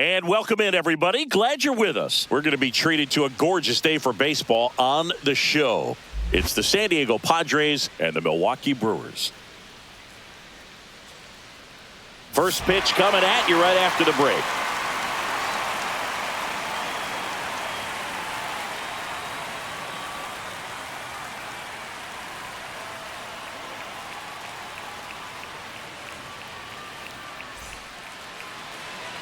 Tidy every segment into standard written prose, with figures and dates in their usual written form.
And welcome in, everybody. Glad you're with us. We're going to be treated to a gorgeous day for baseball on the show. It's the San Diego Padres and the Milwaukee Brewers. First pitch coming at you right after the break.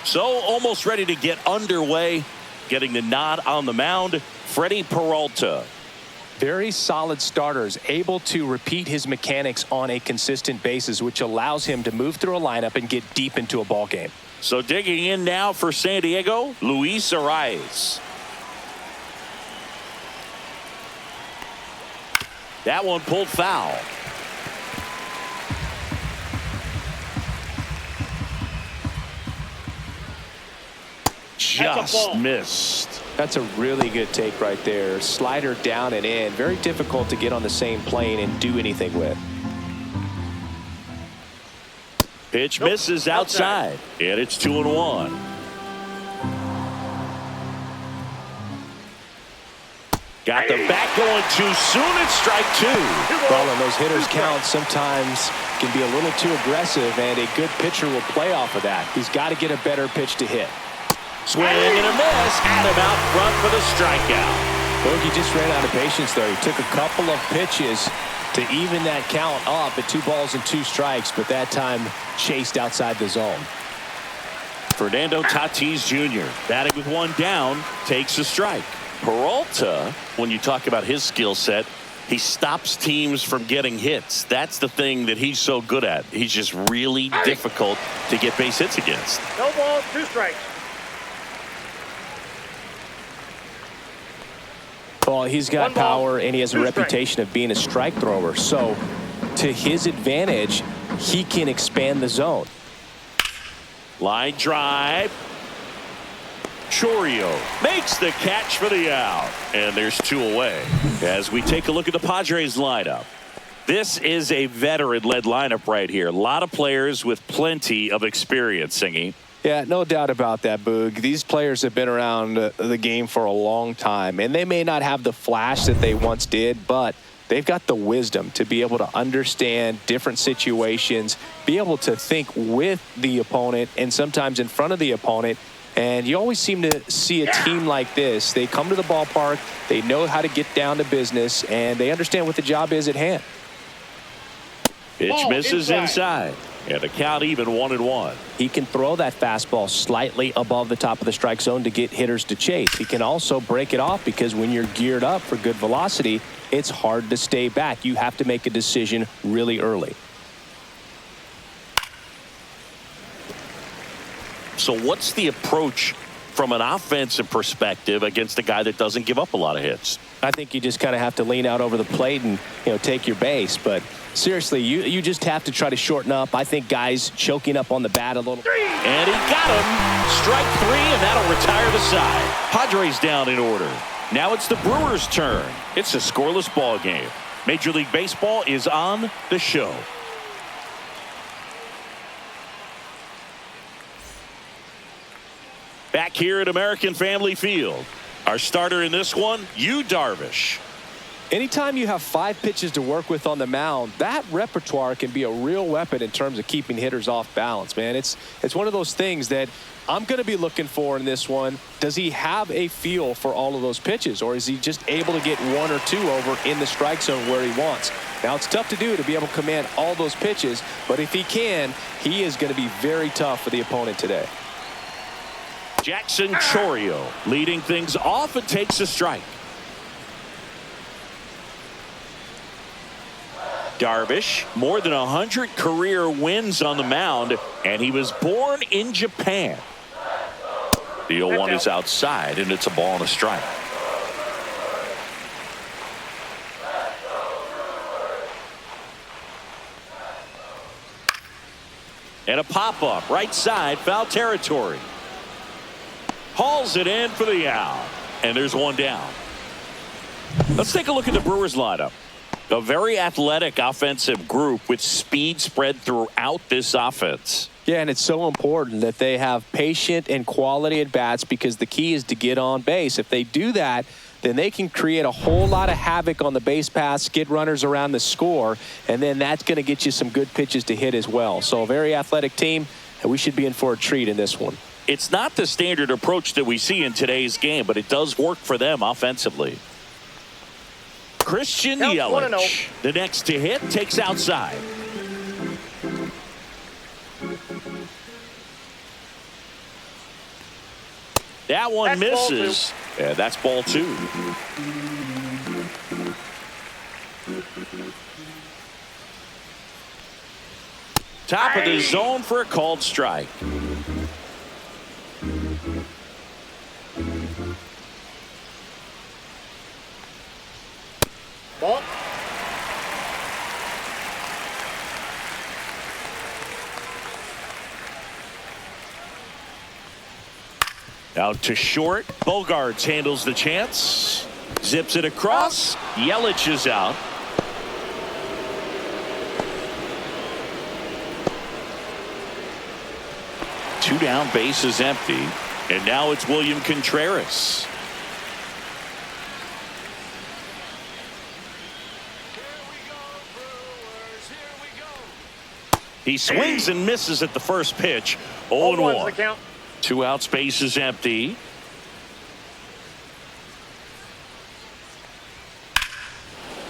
So almost ready to get underway. Getting the nod on the mound, Freddie Peralta. Very solid starters, able to repeat his mechanics on a consistent basis, which allows him to move through a lineup and get deep into a ball game. So digging in now for San Diego, Luis Arias. That one pulled foul. Just missed. That's a really good take right there. Slider down and in. Very difficult to get on the same plane and do anything with. Pitch misses outside. And it's 2-1. Got the bat going too soon. It's strike two. Well, and those hitters count sometimes can be a little too aggressive, and a good pitcher will play off of that. He's got to get a better pitch to hit. Swing and a miss. Adam out front for the strikeout. Bogey just ran out of patience there. He took a couple of pitches to even that count up at 2 balls and 2 strikes, but that time chased outside the zone. Fernando Tatis Jr. batting with 1 down, takes a strike. Peralta, when you talk about his skill set, he stops teams from getting hits. That's the thing that he's so good at. He's just really difficult to get base hits against. No balls, 2 strikes. Well, he's got power, and he has a reputation of being a strike thrower. So, to his advantage, he can expand the zone. Line drive. Chourio makes the catch for the out. And there's 2 away. As we take a look at the Padres lineup. This is a veteran-led lineup right here. A lot of players with plenty of experience, Singy. Yeah, no doubt about that, Boog. These players have been around the game for a long time, and they may not have the flash that they once did, but they've got the wisdom to be able to understand different situations, be able to think with the opponent and sometimes in front of the opponent. And you always seem to see a team like this. They come to the ballpark, they know how to get down to business, and they understand what the job is at hand. Pitch misses inside. And the count even 1-1. He can throw that fastball slightly above the top of the strike zone to get hitters to chase. He can also break it off because when you're geared up for good velocity, it's hard to stay back. You have to make a decision really early. So what's the approach from an offensive perspective against a guy that doesn't give up a lot of hits? I think you just kind of have to lean out over the plate and, take your base. But seriously, you just have to try to shorten up. I think guys choking up on the bat a little. And he got him. Strike 3, and that'll retire the side. Padres down in order. Now it's the Brewers' turn. It's a scoreless ball game. Major League Baseball is on the show. Back here at American Family Field. Our starter in this one, Yu Darvish. Anytime you have 5 pitches to work with on the mound, that repertoire can be a real weapon in terms of keeping hitters off balance, man. It's one of those things that I'm going to be looking for in this one. Does he have a feel for all of those pitches, or is he just able to get 1 or 2 over in the strike zone where he wants? Now, it's tough to do to be able to command all those pitches, but if he can, he is going to be very tough for the opponent today. Jackson Chourio leading things off and takes a strike. Darvish, more than 100 career wins on the mound, and he was born in Japan. The 0-1 is outside, and it's a ball and a strike. And a pop-up, right side, foul territory. Hauls it in for the out. And there's 1 down. Let's take a look at the Brewers lineup. A very athletic offensive group with speed spread throughout this offense. Yeah, and it's so important that they have patient and quality at bats because the key is to get on base. If they do that, then they can create a whole lot of havoc on the base paths, skid runners around the score, and then that's going to get you some good pitches to hit as well. So a very athletic team, and we should be in for a treat in this one. It's not the standard approach that we see in today's game, but it does work for them offensively. Christian Yelich, the next to hit, takes outside. That one misses. Yeah, that's ball 2. Top of the zone for a called strike. Ball. Out to short. Bogarts handles the chance. Zips it across. Yelich is out. Two down, base is empty. And now it's William Contreras. He swings and misses at the first pitch. 0-1. 2 outs, base is empty.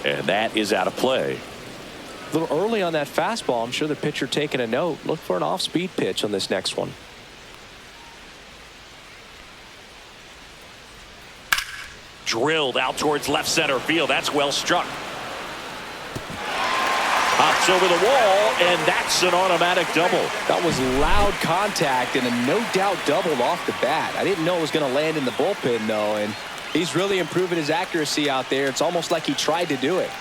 And that is out of play. A little early on that fastball. I'm sure the pitcher taking a note. Look for an off-speed pitch on this next one. Drilled out towards left center field. That's well struck. Hops over the wall, and that's an automatic double. That was loud contact and a no-doubt double off the bat. I didn't know it was going to land in the bullpen, though, and he's really improving his accuracy out there. It's almost like he tried to do it.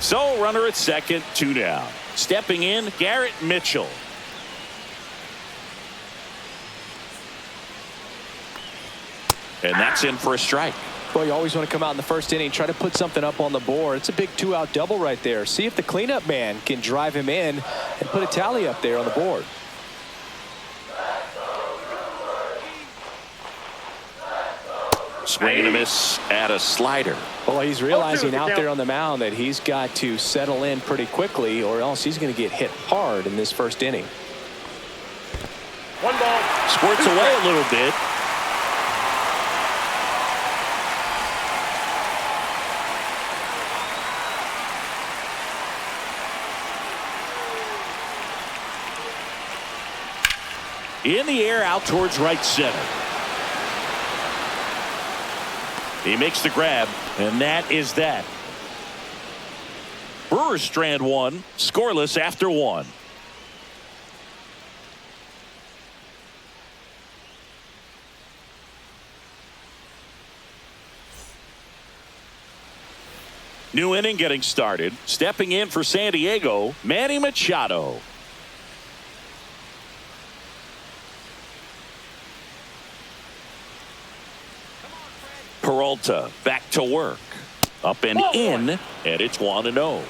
So, runner at second, 2 down. Stepping in, Garrett Mitchell. And that's in for a strike. Well, you always want to come out in the first inning, try to put something up on the board. It's a big 2-out double right there. See if the cleanup man can drive him in and put a tally up there on the board. Swing and a miss at a slider. Well, he's realizing out there on the mound that he's got to settle in pretty quickly or else he's going to get hit hard in this first inning. 1 ball. Squirts away a little bit. In the air out towards right center. He makes the grab, and that is that. Brewers strand 1, scoreless after 1. New inning getting started. Stepping in for San Diego, Manny Machado. Peralta back to work. Up and in, and it's 1-0.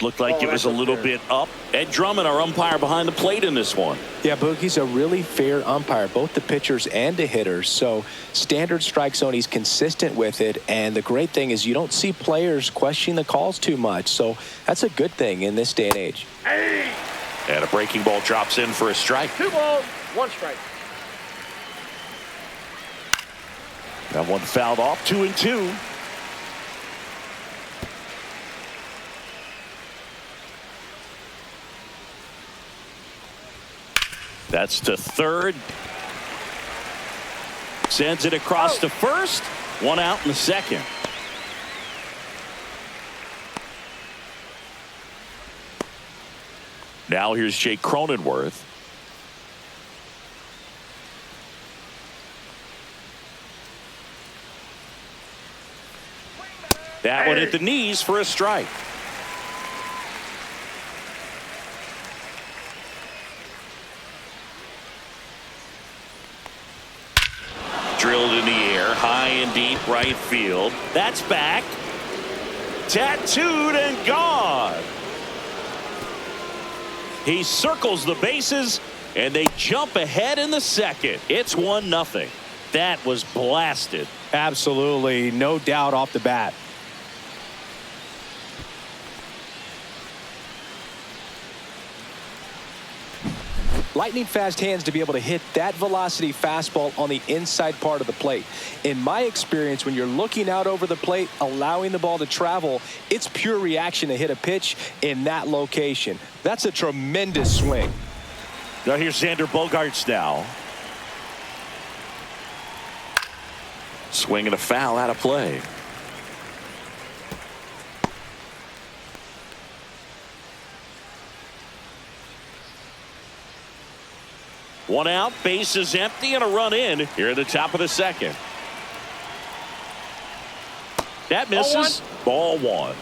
Looked like it was a little bit up. Ed Drummond, our umpire behind the plate in this one. Yeah, Boogie's a really fair umpire, both the pitchers and the hitters. So standard strike zone, he's consistent with it. And the great thing is you don't see players questioning the calls too much. So that's a good thing in this day and age. And a breaking ball drops in for a strike. 2 balls, 1 strike. That one fouled off, 2-2. That's to third. Sends it across to first. 1 out in the second. Now here's Jake Cronenworth. That one at the knees for a strike. Drilled in the air, high and deep, right field. That's back. Tattooed and gone. He circles the bases, and they jump ahead in the second. It's 1-0. That was blasted. Absolutely, no doubt off the bat. Lightning fast hands to be able to hit that velocity fastball on the inside part of the plate. In my experience, when you're looking out over the plate, allowing the ball to travel, it's pure reaction to hit a pitch in that location. That's a tremendous swing. Now here's Xander Bogaerts now. Swing and a foul out of play. One out, bases empty, and a run in here at the top of the second. That misses. Ball one.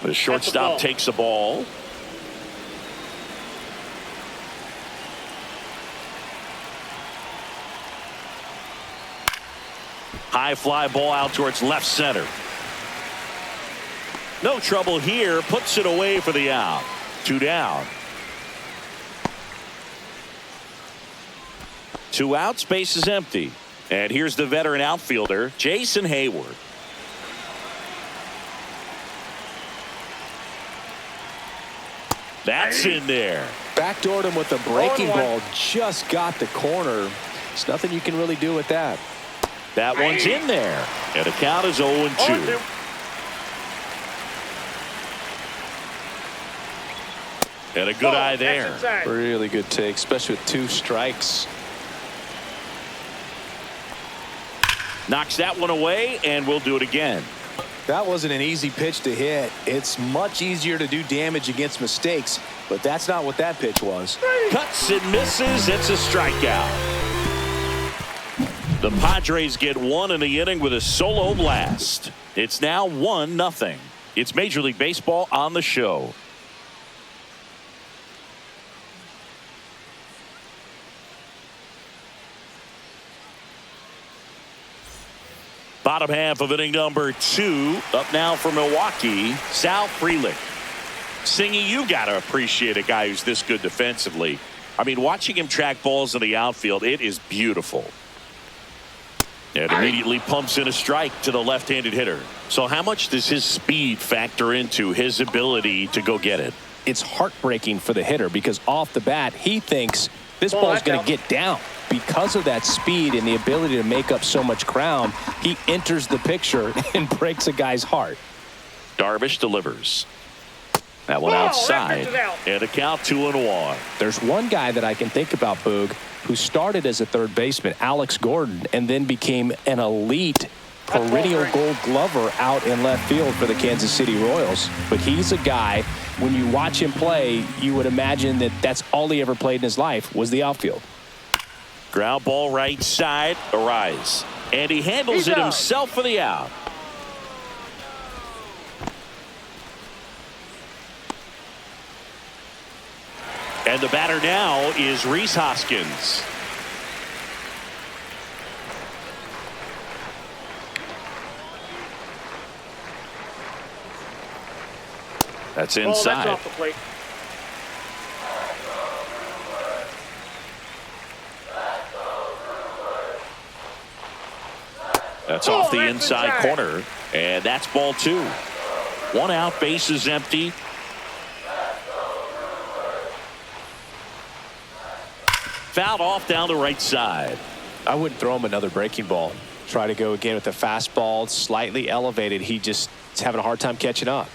The shortstop takes the ball. High fly ball out towards left center. No trouble here. Puts it away for the out. 2 down. 2 outs. Base is empty. And here's the veteran outfielder, Jason Hayward. That's in there. Backdoored him with a breaking ball. Just got the corner. There's nothing you can really do with that. That one's in there. And the count is 0-2. And a good eye there. Really good take, especially with 2 strikes. Knocks that one away, and we'll do it again. That wasn't an easy pitch to hit. It's much easier to do damage against mistakes, but that's not what that pitch was. Cuts and misses. It's a strikeout. The Padres get 1 in the inning with a solo blast. It's now 1-0. It's Major League Baseball on the show. Bottom half of inning number 2. Up now for Milwaukee, Sal Frelick. Singy, you got to appreciate a guy who's this good defensively. I mean, watching him track balls in the outfield, it is beautiful. And immediately pumps in a strike to the left-handed hitter. So how much does his speed factor into his ability to go get it? It's heartbreaking for the hitter because off the bat, he thinks this ball's going to get down. Because of that speed and the ability to make up so much ground, he enters the picture and breaks a guy's heart. Darvish delivers. That one outside. And a count 2-1. There's one guy that I can think about, Boog, who started as a third baseman, Alex Gordon, and then became an elite perennial Gold Glover out in left field for the Kansas City Royals. But he's a guy, when you watch him play, you would imagine that that's all he ever played in his life was the outfield. Ground ball right side, Arise. And he handles it himself for the out. And the batter now is Rhys Hoskins. That's inside. That's off the plate. That's off the inside corner, and that's ball 2. 1 out, base is empty. Fouled off down the right side. I wouldn't throw him another breaking ball. Try to go again with the fastball, slightly elevated. He just is having a hard time catching up.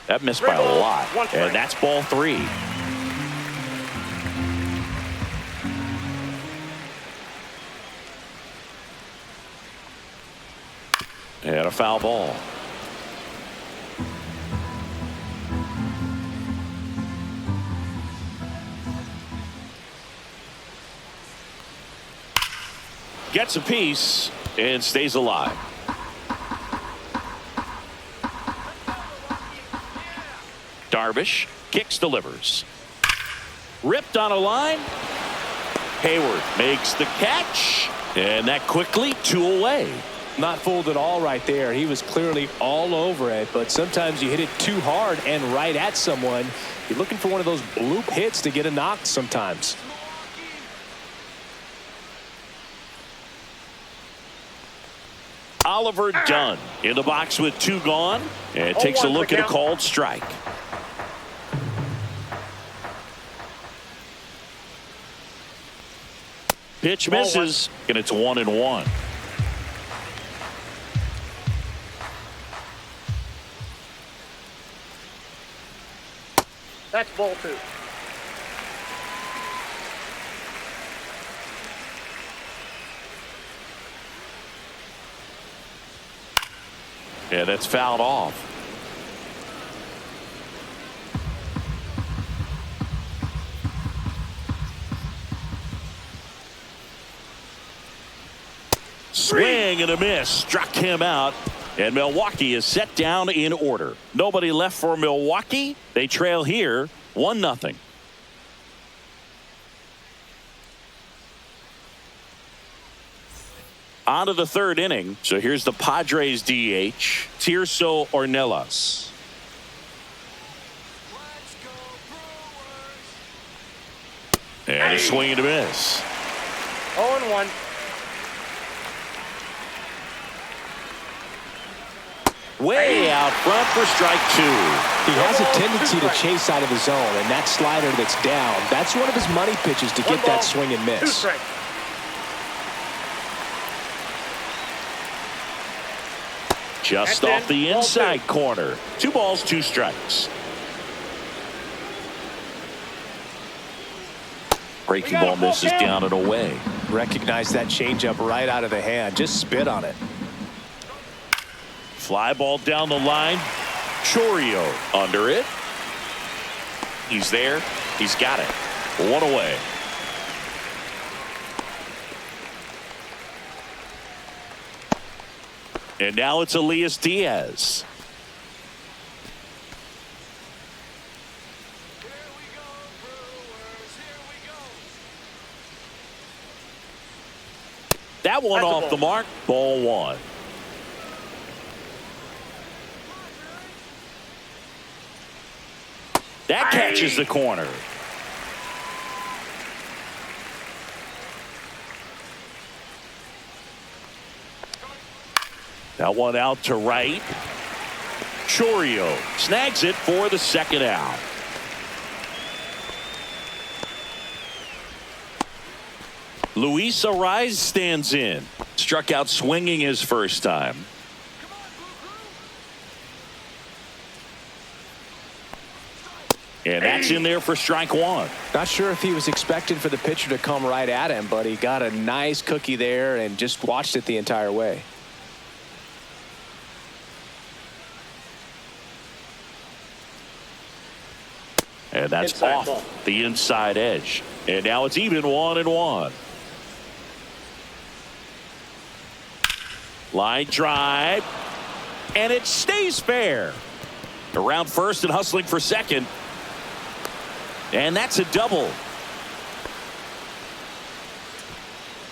That missed by a lot, and that's ball 3. And a foul ball. Gets a piece and stays alive. Darvish kicks, delivers. Ripped on a line. Hayward makes the catch. And that quickly 2 away. Not fooled at all right there. He was clearly all over it, but sometimes you hit it too hard and right at someone. You're looking for one of those bloop hits to get a knock sometimes. Oliver Dunn in the box with 2 gone, and takes a look at a called strike. Pitch misses, and it's 1-1. That's ball 2. Yeah, that's fouled off. Swing and a miss. Struck him out. And Milwaukee is set down in order. Nobody left for Milwaukee. They trail here 1-0. On to the 3rd inning. So here's the Padres DH, Tirso Ornelas. And a swing and a miss. 0-1. Way out front for strike 2. He has a tendency to chase out of the zone, and that slider that's down, that's one of his money pitches to get that swing and miss. Just off the inside corner. 2 balls, 2 strikes. Breaking ball misses down and away. Recognize that changeup right out of the hand. Just spit on it. Fly ball down the line. Chorio under it. He's there. He's got it. 1 away. And now it's Elias Diaz. That one off the mark. Ball 1. That catches the corner. That one out to right. Chorio snags it for the 2nd out. Luis Ariz stands in. Struck out swinging his first time. And that's in there for strike 1. Not sure if he was expecting for the pitcher to come right at him, but he got a nice cookie there and just watched it the entire way. And that's inside off ball. The inside edge. And now it's even 1-1. Line drive. And it stays fair. Around first and hustling for second. And that's a double.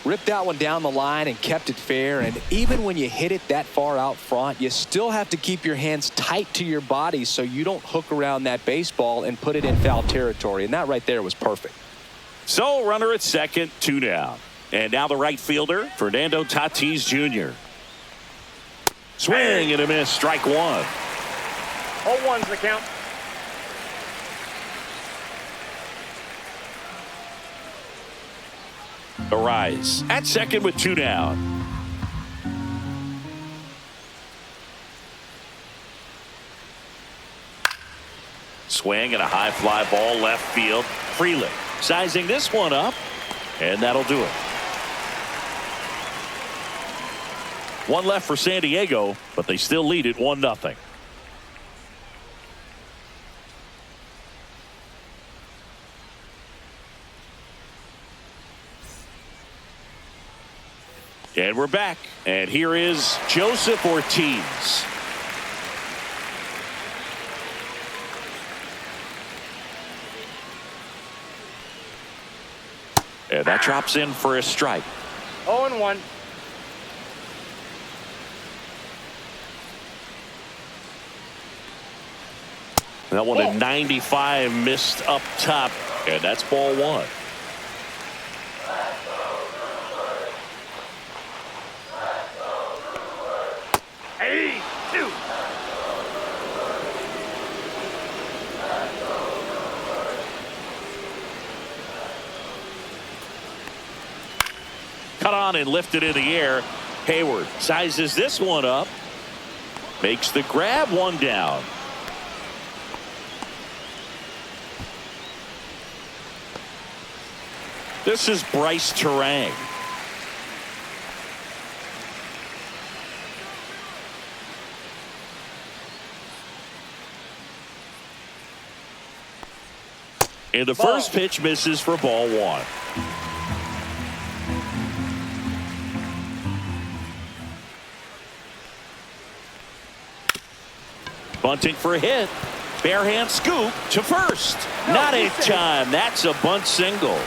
Ripped that one down the line and kept it fair. And even when you hit it that far out front, you still have to keep your hands tight to your body so you don't hook around that baseball and put it in foul territory. And that right there was perfect. So runner at second, 2 down. And now the right fielder, Fernando Tatis Jr. Swing and a miss, strike 1. 0-1's the count. Ariz at second with 2 down. Swing and a high fly ball left field. Freeland sizing this one up, and that'll do it. 1 left for San Diego, but they still lead it 1-0. And we're back. And here is Joseph Ortiz. And that drops in for a strike. 0-1. That one at 95 missed up top, and that's ball one. Hey, two. Cut on and lifted in the air. Hayward sizes this one up. Makes the grab, one down. This is Bryce Terang. And the first pitch misses for ball one. Bunting for a hit. Barehand scoop to first. Not in time. That's a bunt single.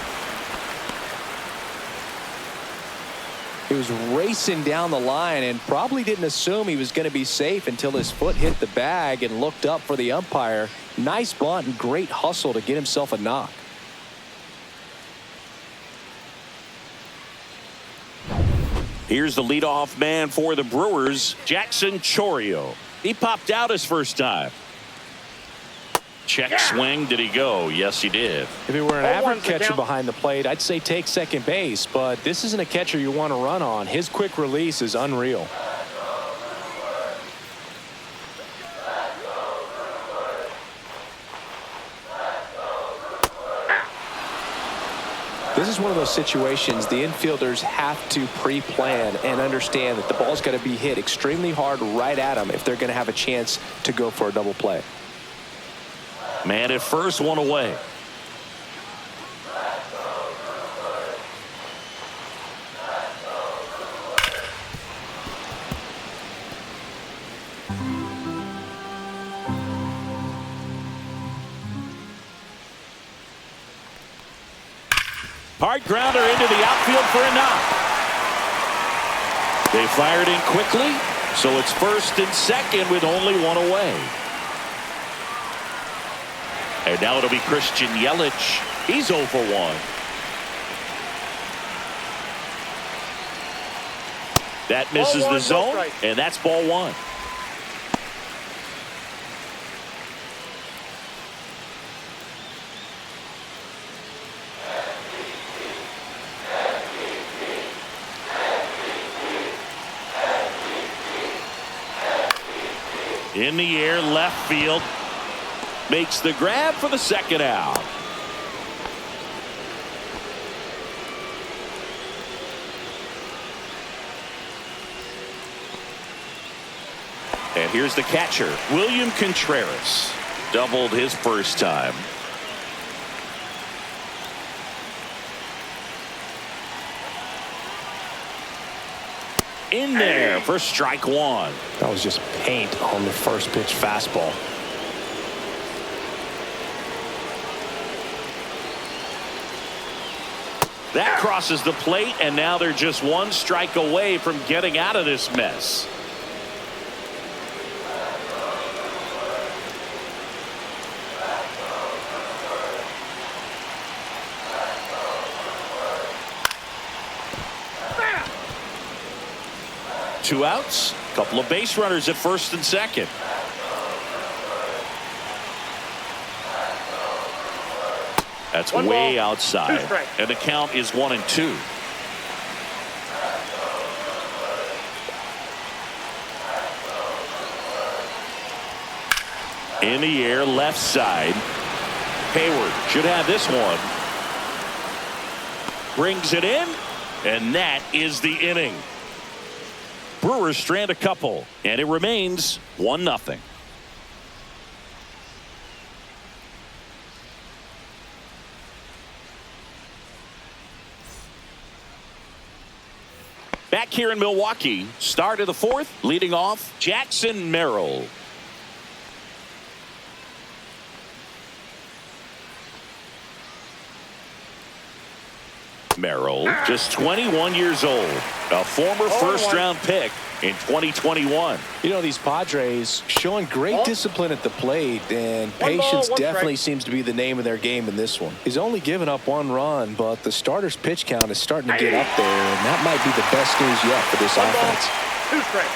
He was racing down the line and probably didn't assume he was going to be safe until his foot hit the bag and looked up for the umpire. Nice bunt and great hustle to get himself a knock. Here's the leadoff man for the Brewers, Jackson Chourio. He popped out his first time. Check swing. Did he go? Yes, he did. If he were an average catcher behind the plate, I'd say take second base, but this isn't a catcher you want to run on. His quick release is unreal. This is one of those situations the infielders have to pre-plan and understand that the ball's got to be hit extremely hard right at them if they're going to have a chance to go for a double play. Man at first, one away. Hard grounder into the outfield for a knock. They fired in quickly, so it's first and second with only one away. And now it'll be Christian Yelich. He's 0 for 1. That misses the zone, and that's ball one. In the air, left field. Makes the grab for the second out. And here's the catcher, William Contreras. Doubled his first time. In there for strike one. That was just paint on the first pitch fastball. That crosses the plate, and now they're just one strike away from getting out of this mess. Two outs, couple of base runners at first and second. That's way outside, and the count is 1-2. In the air, left side. Hayward should have this one. Brings it in, and that is the inning. Brewers strand a couple, and it remains 1-0. Back here in Milwaukee, start of the fourth, leading off Jackson Merrill. Merrill, just 21 years old, a former first-round pick in 2021. You know, these Padres showing great discipline at the plate, and patience definitely seems to be the name of their game in this one. He's only given up 1 run, but the starter's pitch count is starting to get up there, and that might be the best news yet for this offense. 2 strikes.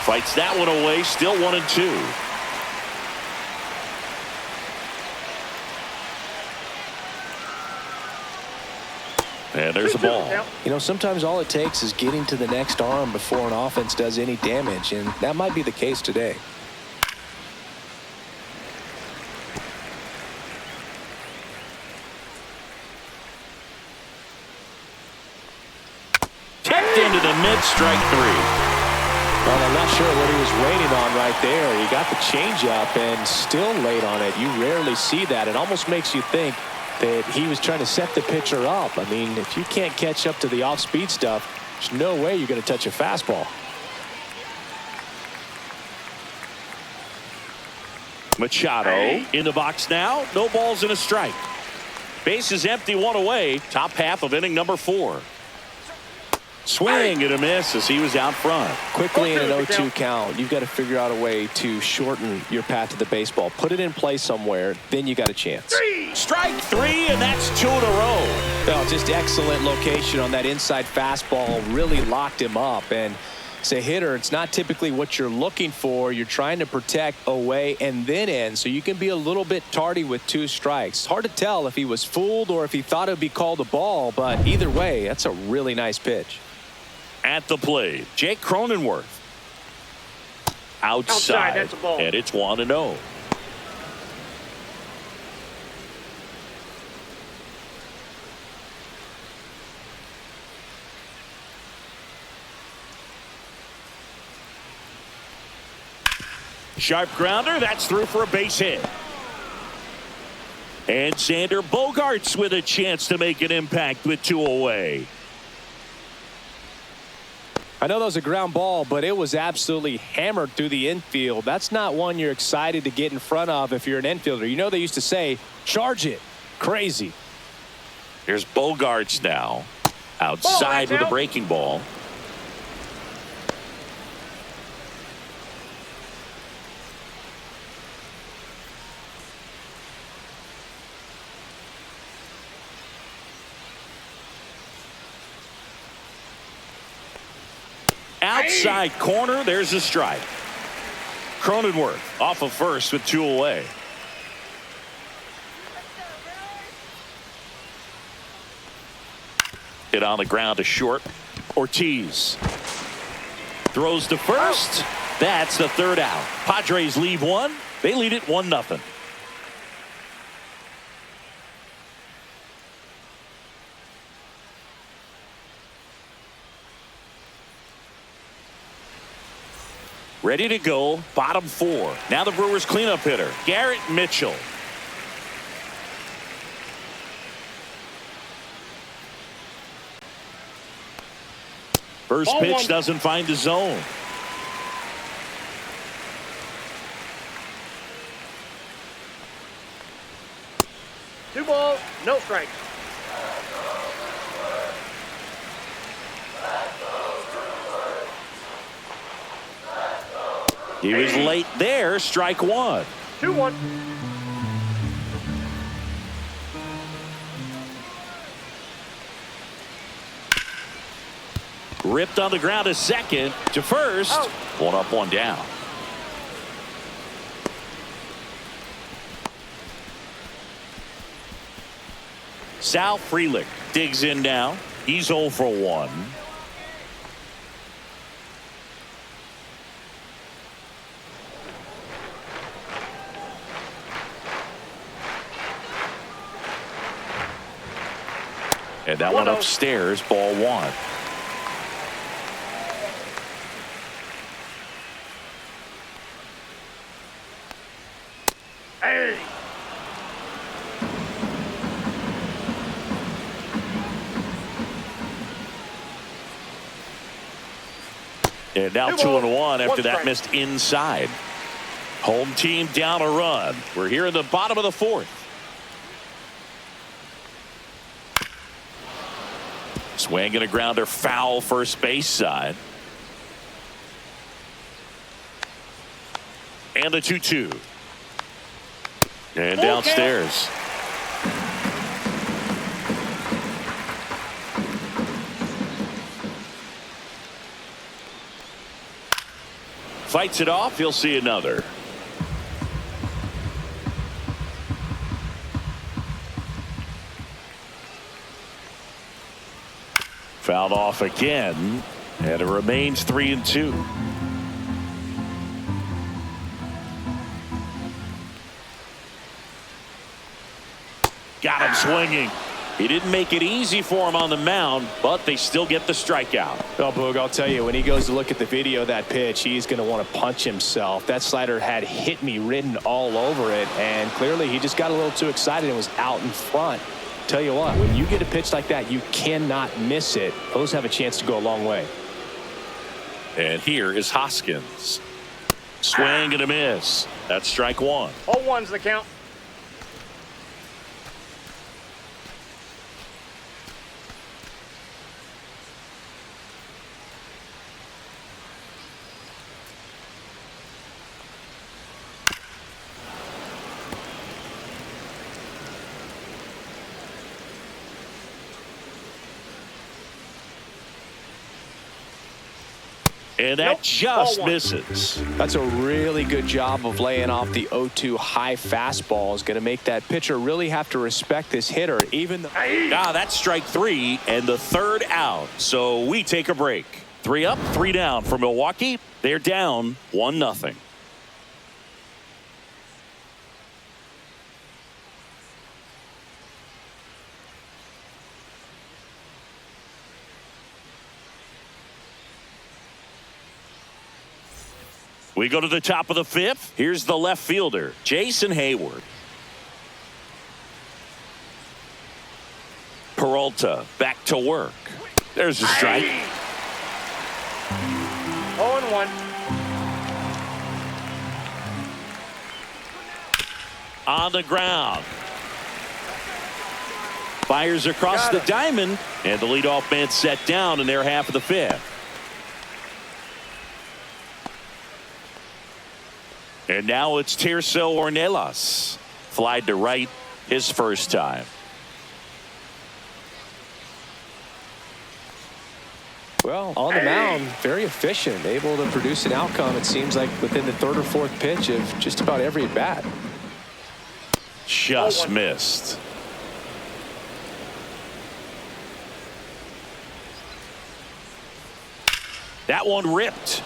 Fights that one away, still 1-2. And there's the ball. You know, sometimes all it takes is getting to the next arm before an offense does any damage, and that might be the case today. Tipped into the mid, strike 3. Well, I'm not sure what he was waiting on right there. He got the changeup and still late on it. You rarely see that. It almost makes you think that he was trying to set the pitcher up. I mean, if you can't catch up to the off-speed stuff, there's no way you're going to touch a fastball. Machado in the box now. No balls and a strike. Base is empty, 1 away. Top half of inning number 4. Swing and a miss as he was out front. Quickly in an 0-2 count, you've got to figure out a way to shorten your path to the baseball. Put it in play somewhere, then you got a chance. Strike 3, and that's 2 in a row. Oh, just excellent location on that inside fastball. Really locked him up. And as a hitter, it's not typically what you're looking for. You're trying to protect away and then in, so you can be a little bit tardy with 2 strikes. It's hard to tell if he was fooled or if he thought it would be called a ball, but either way, that's a really nice pitch. At the plate, Jake Cronenworth. Outside, that's a ball. and it's 1-0. Sharp grounder, that's through for a base hit. And Xander Bogaerts with a chance to make an impact with 2 away. I know that was a ground ball, but it was absolutely hammered through the infield. That's not one you're excited to get in front of if you're an infielder. You know they used to say, charge it. Crazy. Here's Bogaerts now. Outside with a breaking ball. Outside corner, there's a strike. Cronenworth off of first with 2 away. Hit on the ground to short. Ortiz throws to first. That's the 3rd out. Padres leave 1. They lead it 1-0. Ready to go, bottom 4. Now the Brewers cleanup hitter, Garrett Mitchell. First pitch doesn't find the zone. Two balls, no strikes. He was late there, strike 1. 2-1. Ripped on the ground to second, to first. Out. 1 up, 1 down. Sal Frelick digs in now. He's 0 for 1. And that one upstairs, ball 1. Hey. And now 2-1 after that missed inside. Home team down a run. We're here in the bottom of the 4th. Swing and a grounder foul first base side. And the 2-2. And downstairs. Fights it off. He'll see another. Fouled off again, and it remains 3-2. Got him swinging. He didn't make it easy for him on the mound, but they still get the strikeout. Well, Boog, I'll tell you, when he goes to look at the video of that pitch, he's going to want to punch himself. That slider had "hit me" written all over it, and clearly he just got a little too excited and was out in front. Tell you what, when you get a pitch like that, you cannot miss it. Those have a chance to go a long way. And here is Hoskins. Swing and a miss. That's strike one. 0-1's the count. And that just misses. That's a really good job of laying off the 0-2 high fastball. Is going to make that pitcher really have to respect this hitter, even though. That's strike three and the third out. So we take a break. 3 up, 3 down for Milwaukee. They're down 1-0. We go to the top of the 5th. Here's the left fielder, Jason Hayward. Peralta back to work. There's a strike. 0-1. On the ground. Fires across the diamond, and the leadoff man set down in their half of the 5th. And now it's Tirso Ornelas. Flied to right his first time. Well, on the mound, very efficient, able to produce an outcome, it seems like, within the 3rd or 4th pitch of just about every at bat. Just missed. That one ripped.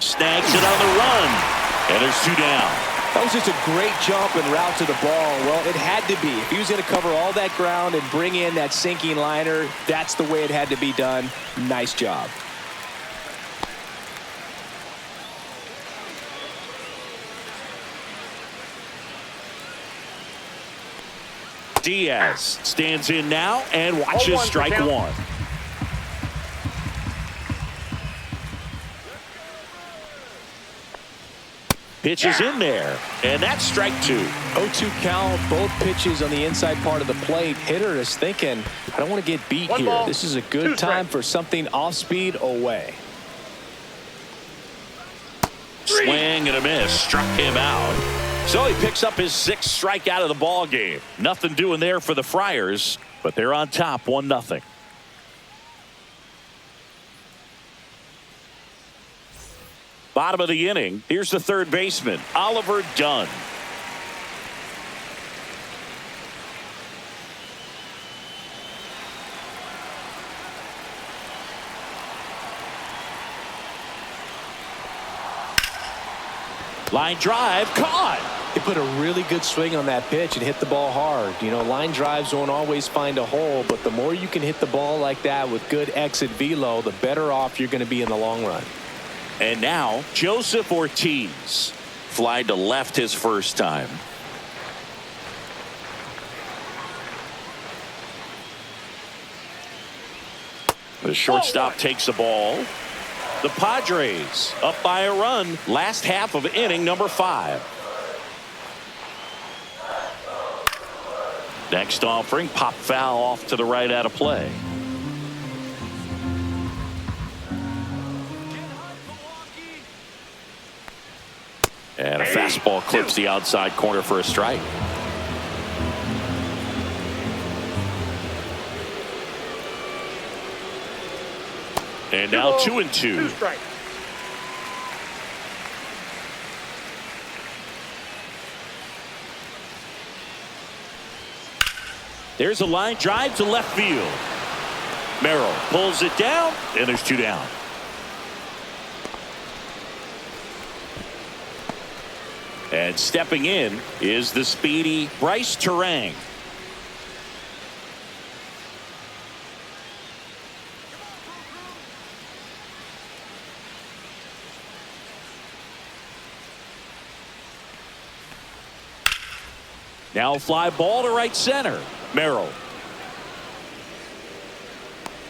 Snags it on the run. And there's 2 down. That was just a great jump and route to the ball. Well, it had to be. If he was going to cover all that ground and bring in that sinking liner, that's the way it had to be done. Nice job. Diaz stands in now and watches strike one. Pitches in there, and that's strike 2. 0-2 count, both pitches on the inside part of the plate. Hitter is thinking, I don't want to get beat here. Ball, this is a good time for something off speed away. Swing and a miss, struck him out. So he picks up his 6th strikeout of the ball game. Nothing doing there for the Friars, but they're on top 1-0. Bottom of the inning, here's the 3rd baseman, Oliver Dunn. Line drive, caught. He put a really good swing on that pitch and hit the ball hard. You know, line drives won't always find a hole, but the more you can hit the ball like that with good exit velo, the better off you're going to be in the long run. And now Joseph Ortiz flied to left his first time. The shortstop takes the ball. The Padres up by a run. Last half of inning number 5. Next offering, pop foul off to the right out of play. And a fastball clips the outside corner for a strike. And now 2-2. Two strikes. There's a line drive to left field. Merrill pulls it down, and there's 2 down. And stepping in is the speedy Bryce Terang. Now fly ball to right center. Merrill.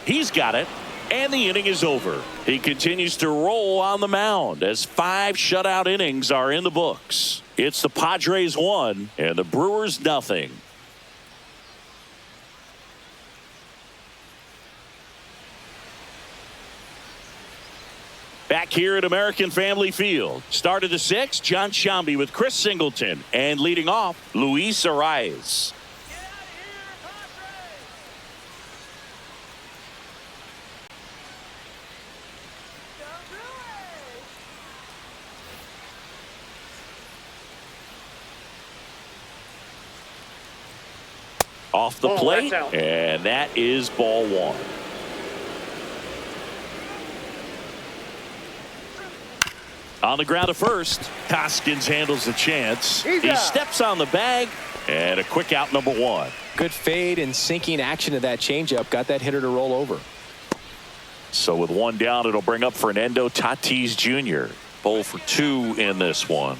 He's got it, and the inning is over. He continues to roll on the mound as 5 shutout innings are in the books. It's the Padres 1 and the Brewers nothing. Back here at American Family Field. Start of the 6th, John Shambi with Chris Singleton. And leading off, Luis Arias. Off the plate, and that is ball 1. On the ground at first, Hoskins handles the chance. He steps on the bag, and a quick out, number 1. Good fade and sinking action to that changeup. Got that hitter to roll over. So with 1 down, it'll bring up Fernando Tatis Jr. 0 for 2 in this one.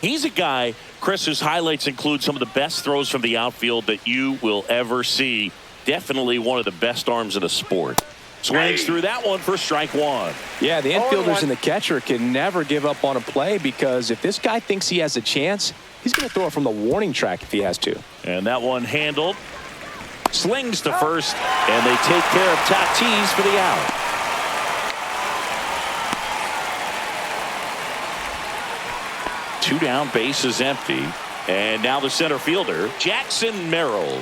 He's a guy, Chris, whose highlights include some of the best throws from the outfield that you will ever see. Definitely one of the best arms in the sport. Swings through that one for strike 1. Yeah, the infielders and the catcher can never give up on a play, because if this guy thinks he has a chance, he's going to throw it from the warning track if he has to. And that one handled. Slings to first, and they take care of Tatis for the out. Two down, base is empty. And now the center fielder, Jackson Merrill.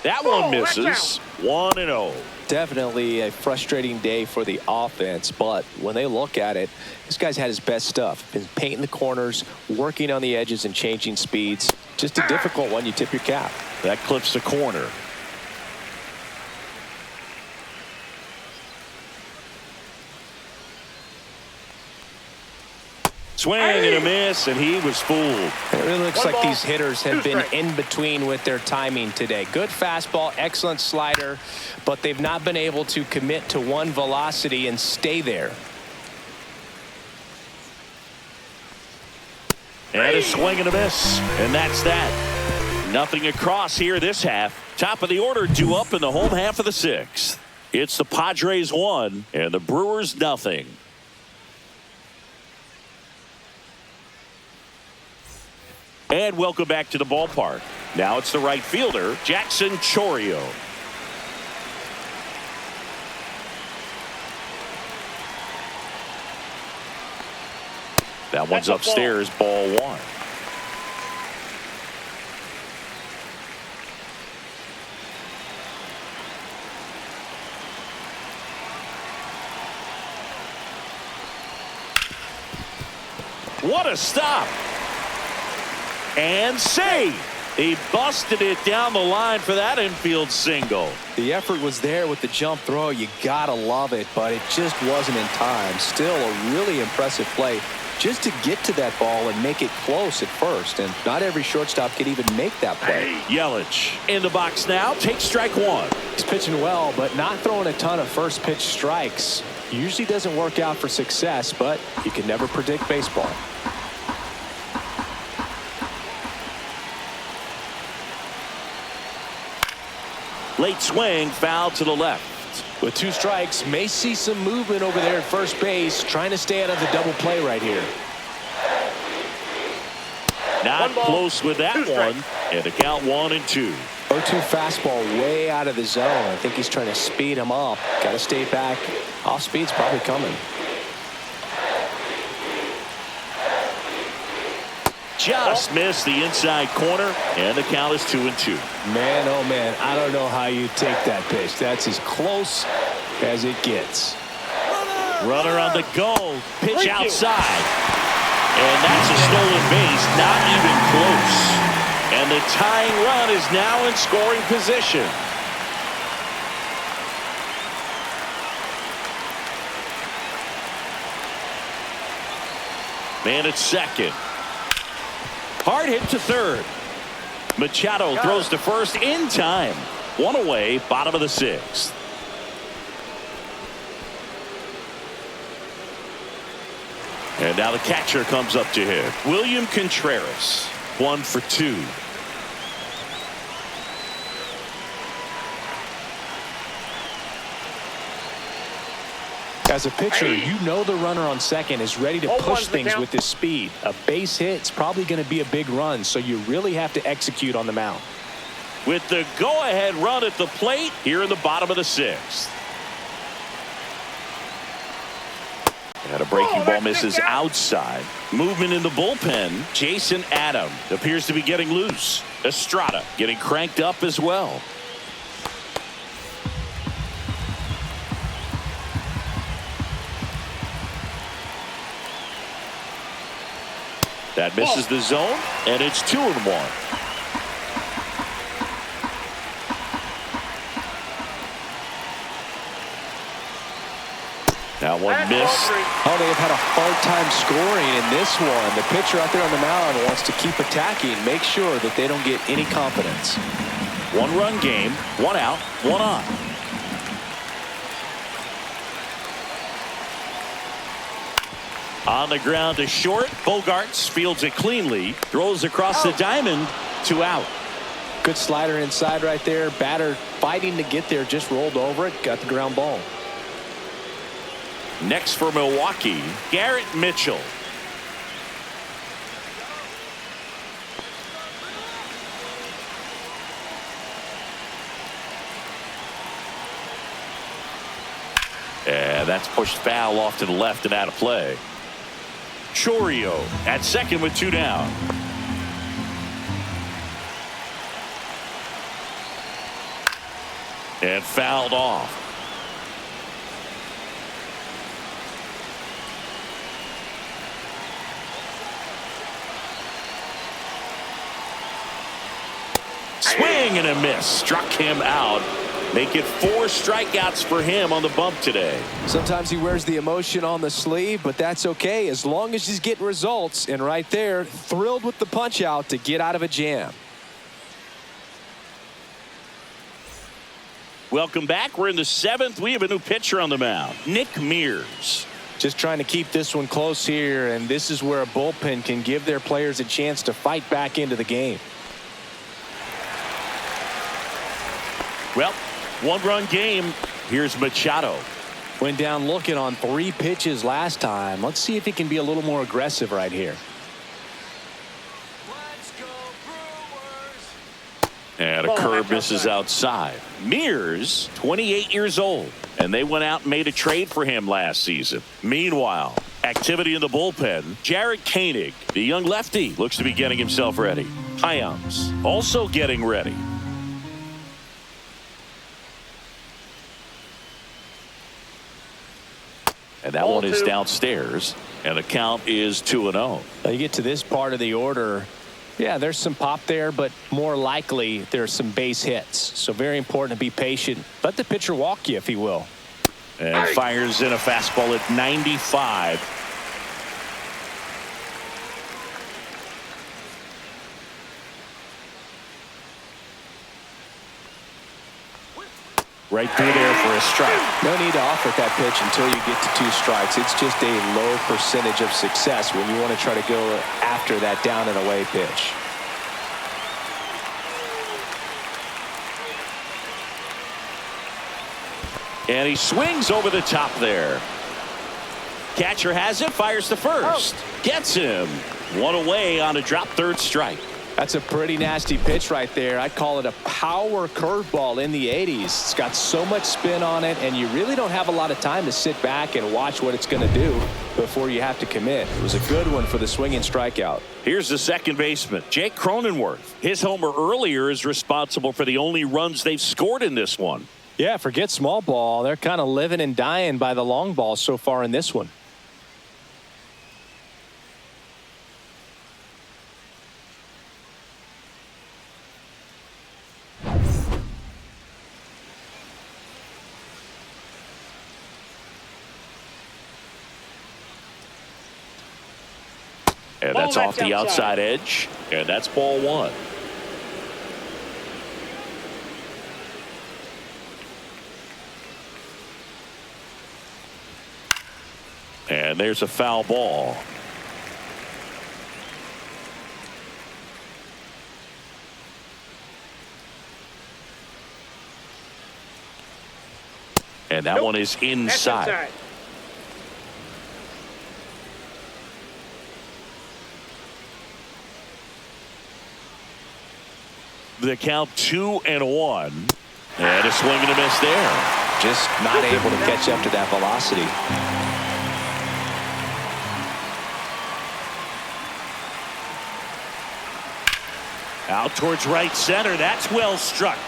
That one misses. 1-0. Definitely a frustrating day for the offense, but when they look at it, this guy's had his best stuff. Been painting the corners, working on the edges and changing speeds. Just a difficult one. You tip your cap. That clips the corner. Swing and a miss, and he was fooled. It really looks like these hitters have been in between with their timing today. Good fastball, excellent slider, but they've not been able to commit to one velocity and stay there. And a swing and a miss, and that's that. Nothing across here this half. Top of the order due up in the home half of the 6th. It's the Padres 1 and the Brewers nothing. And welcome back to the ballpark. Now it's the right fielder, Jackson Chourio. That one's upstairs, ball 1. What a stop. And save. He busted it down the line for that infield single. The effort was there with the jump throw. You gotta love it, but it just wasn't in time. Still a really impressive play just to get to that ball and make it close at first. And not every shortstop can even make that play. Yelich in the box now. Takes strike 1. He's pitching well, but not throwing a ton of first pitch strikes. Usually doesn't work out for success, but you can never predict baseball. Late swing, foul to the left. With 2 strikes, may see some movement over there at first base, trying to stay out of the double play right here. Not close with that one, and the count 1-2. 0-2 fastball way out of the zone. I think he's trying to speed him up. Got to stay back. Off speed's probably coming. Just missed the inside corner, and the count is 2-2. Man, oh man, I don't know how you take that pitch. That's as close as it gets. Runner on the go. Pitch outside. And that's a stolen base. Not even close. And the tying run is now in scoring position. Man at second. Hard hit to third. Machado throws to first in time. One away, bottom of the sixth. And now the catcher comes up to hit. William Contreras, 1 for 2. As a pitcher, you know the runner on second is ready to push things with his speed. A base hit's probably going to be a big run, so you really have to execute on the mound. With the go-ahead run at the plate here in the bottom of the sixth. And a breaking ball misses outside. Movement in the bullpen. Jason Adam appears to be getting loose. Estrada getting cranked up as well. That misses the zone, and it's 2-1. That one missed. Oh, they've had a hard time scoring in this one. The pitcher out there on the mound wants to keep attacking, make sure that they don't get any confidence. 1-run game, 1 out, 1 on. On the ground to short. Bogarts fields it cleanly. Throws across the diamond. 2 out. Good slider inside right there. Batter fighting to get there. Just rolled over it. Got the ground ball. Next for Milwaukee, Garrett Mitchell. And that's pushed foul off to the left and out of play. Chorio at second with 2 down. And fouled off. Swing and a miss. Struck him out. Make it 4 strikeouts for him on the bump today. Sometimes he wears the emotion on the sleeve, but that's okay as long as he's getting results. And right there, thrilled with the punch out to get out of a jam. Welcome back. We're in the 7th. We have a new pitcher on the mound, Nick Mears. Just trying to keep this one close here, and this is where a bullpen can give their players a chance to fight back into the game. Well, 1-run game. Here's Machado. Went down looking on 3 pitches last time. Let's see if he can be a little more aggressive right here. Let's go Brewers. And a curve misses outside. Mears, 28 years old, and they went out and made a trade for him last season. Meanwhile, activity in the bullpen. Jared Koenig, the young lefty, looks to be getting himself ready. Hyams also getting ready. And that one is downstairs, and the count is 2-0. Now you get to this part of the order. Yeah, there's some pop there, but more likely there's some base hits. So very important to be patient. Let the pitcher walk you if he will. And fires in a fastball at 95. Right through there for a strike. No need to offer that pitch until you get to 2 strikes. It's just a low percentage of success when you want to try to go after that down and away pitch. And he swings over the top there. Catcher has it, fires to first. Gets him. 1 away on a drop 3rd strike. That's a pretty nasty pitch right there. I'd call it a power curveball in the 80s. It's got so much spin on it, and you really don't have a lot of time to sit back and watch what it's going to do before you have to commit. It was a good one for the swinging strikeout. Here's the second baseman, Jake Cronenworth. His homer earlier is responsible for the only runs they've scored in this one. Yeah, forget small ball. They're kind of living and dying by the long ball so far in this one. And that's off the outside edge. And that's ball one. And there's a foul ball. And that one is inside. The count 2-1. And a swing and a miss there. Just not able to catch up to that velocity. Out towards right center. That's well struck.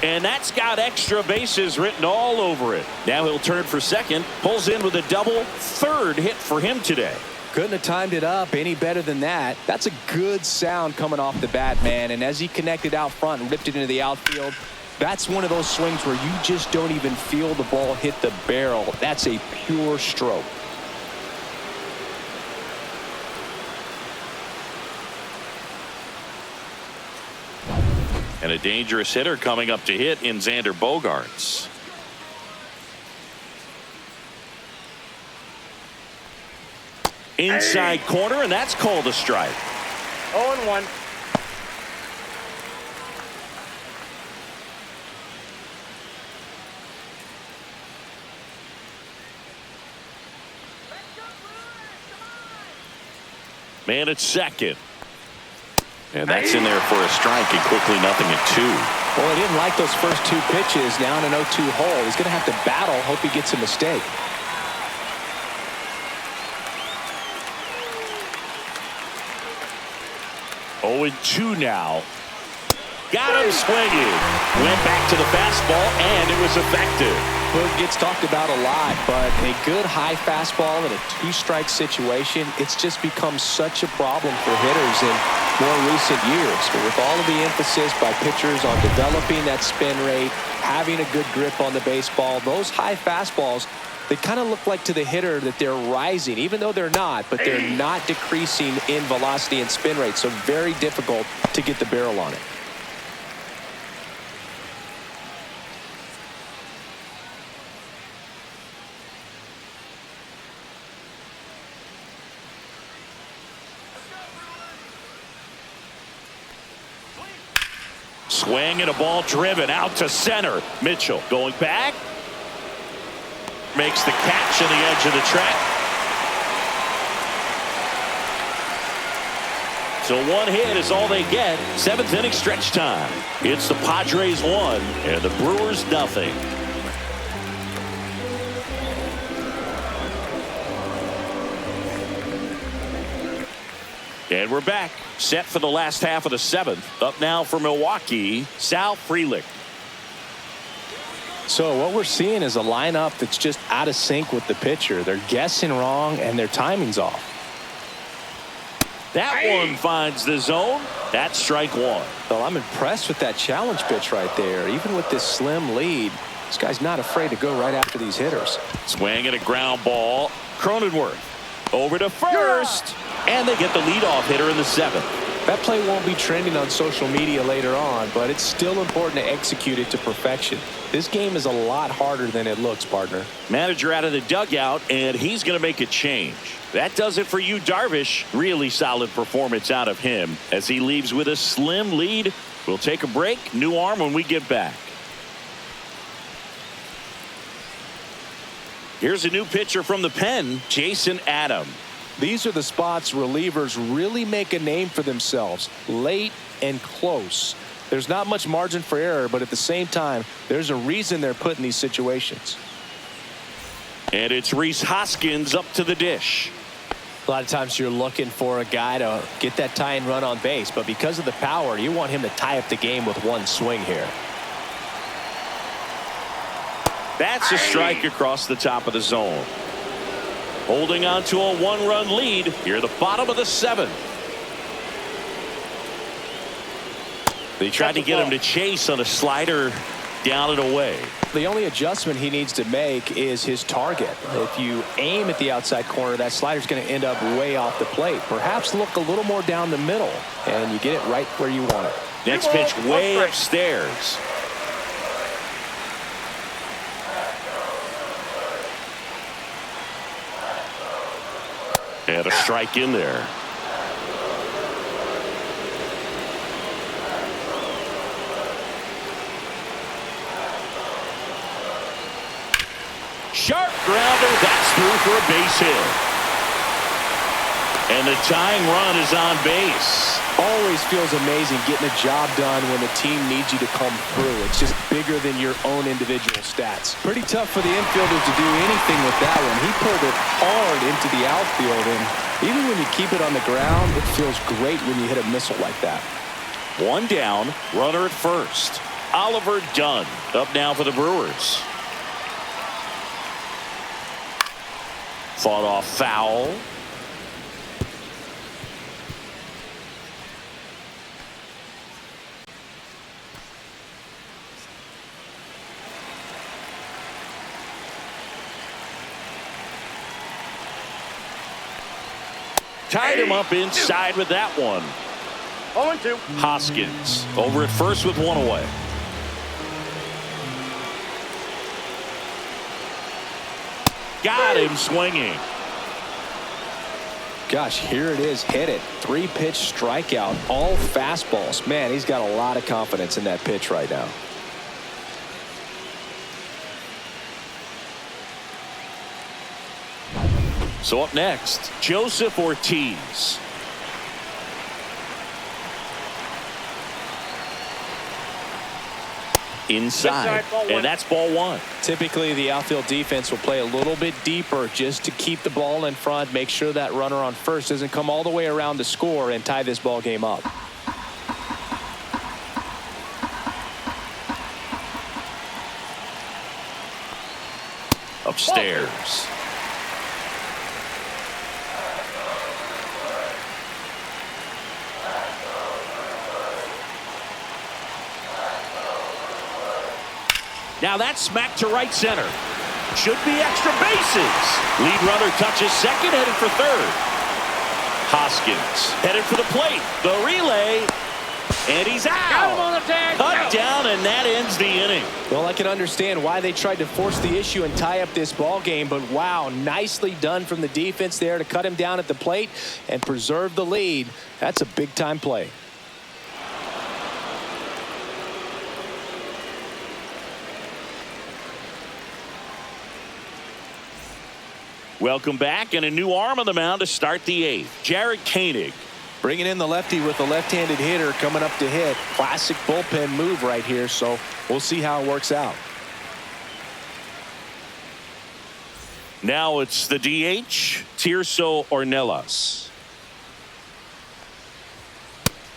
And that's got extra bases written all over it. Now he'll turn for second. Pulls in with a double. Third hit for him today. Couldn't have timed it up any better than that. That's a good sound coming off the bat, man. And as he connected out front and ripped it into the outfield, that's one of those swings where you just don't even feel the ball hit the barrel. That's a pure stroke. And a dangerous hitter coming up to hit in Xander Bogaerts. Inside corner, and that's called a strike. 0-1. Man at second. And that's in there for a strike, and quickly 0-2. Well, he didn't like those first two pitches. Now in an 0-2 hole, he's going to have to battle. Hope he gets a mistake. Oh, 2 now. Got him swinging. Went back to the fastball, and it was effective. Boog gets talked about a lot, but a good high fastball in a two-strike situation, it's just become such a problem for hitters in more recent years. But with all of the emphasis by pitchers on developing that spin rate, having a good grip on the baseball, those high fastballs, they kind of look like to the hitter that they're rising, even though they're not, but they're not decreasing in velocity and spin rate. So very difficult to get the barrel on it. Swing and a ball driven out to center. Mitchell going back. Makes the catch on the edge of the track. So one hit is all they get. 7th inning stretch time. It's the Padres 1 and the Brewers 0. And we're back. Set for the last half of the 7th. Up now for Milwaukee, Sal Frelick. So what we're seeing is a lineup that's just out of sync with the pitcher. They're guessing wrong and their timing's off. That one finds the zone. That's strike 1. Well, I'm impressed with that challenge pitch right there. Even with this slim lead, this guy's not afraid to go right after these hitters. Swing and a ground ball. Cronenworth over to first. And they get the leadoff hitter in the 7th. That play won't be trending on social media later on, but it's still important to execute it to perfection. This game is a lot harder than it looks, partner. Manager out of the dugout, and he's going to make a change. That does it for you, Darvish. Really solid performance out of him as he leaves with a slim lead. We'll take a break. New arm when we get back. Here's a new pitcher from the pen, Jason Adam. These are the spots relievers really make a name for themselves. Late, and close. There's not much margin for error, but at the same time, there's a reason they're put in these situations. And it's Rhys Hoskins up to the dish. A lot of times you're looking for a guy to get that tying run on base, but because of the power, you want him to tie up the game with one swing here. That's a strike across the top of the zone. Holding on to a one-run lead here at the bottom of the seventh. They tried to get him to chase on a slider down and away. The only adjustment he needs to make is his target. If you aim at the outside corner, that slider's going to end up way off the plate. Perhaps look a little more down the middle, and you get it right where you want it. Next pitch way upstairs. And a strike in there. Sharp grounder, that's through for a base hit. And the tying run is on base. Always feels amazing getting a job done when the team needs you to come through. It's just bigger than your own individual stats. Pretty tough for the infielders to do anything with that one. He pulled it hard into the outfield, and even when you keep it on the ground, it feels great when you hit a missile like that. One down, runner at first. Oliver Dunn up now for the Brewers. Fought off foul. Tied him up inside with that one. 0-2. Hoskins over at first with one away. Got him swinging. Gosh, here it is. Hit it. 3-pitch strikeout. All fastballs. Man, he's got a lot of confidence in that pitch right now. So up next, Joseph Ortiz. Inside, and that's ball one. Typically, the outfield defense will play a little bit deeper just to keep the ball in front, make sure that runner on first doesn't come all the way around to score and tie this ball game up. Upstairs. Now that's smacked to right center. Should be extra bases. Lead runner touches second, headed for third. Hoskins headed for the plate. The relay. And he's out. Got him on the tag. Cut down, and that ends the inning. Well, I can understand why they tried to force the issue and tie up this ball game, but wow, nicely done from the defense there to cut him down at the plate and preserve the lead. That's a big-time play. Welcome back, and a new arm on the mound to start the eighth. Jared Koenig. Bringing in the lefty with a left-handed hitter coming up to hit. Classic bullpen move right here, so we'll see how it works out. Now it's the DH, Tirso Ornelas.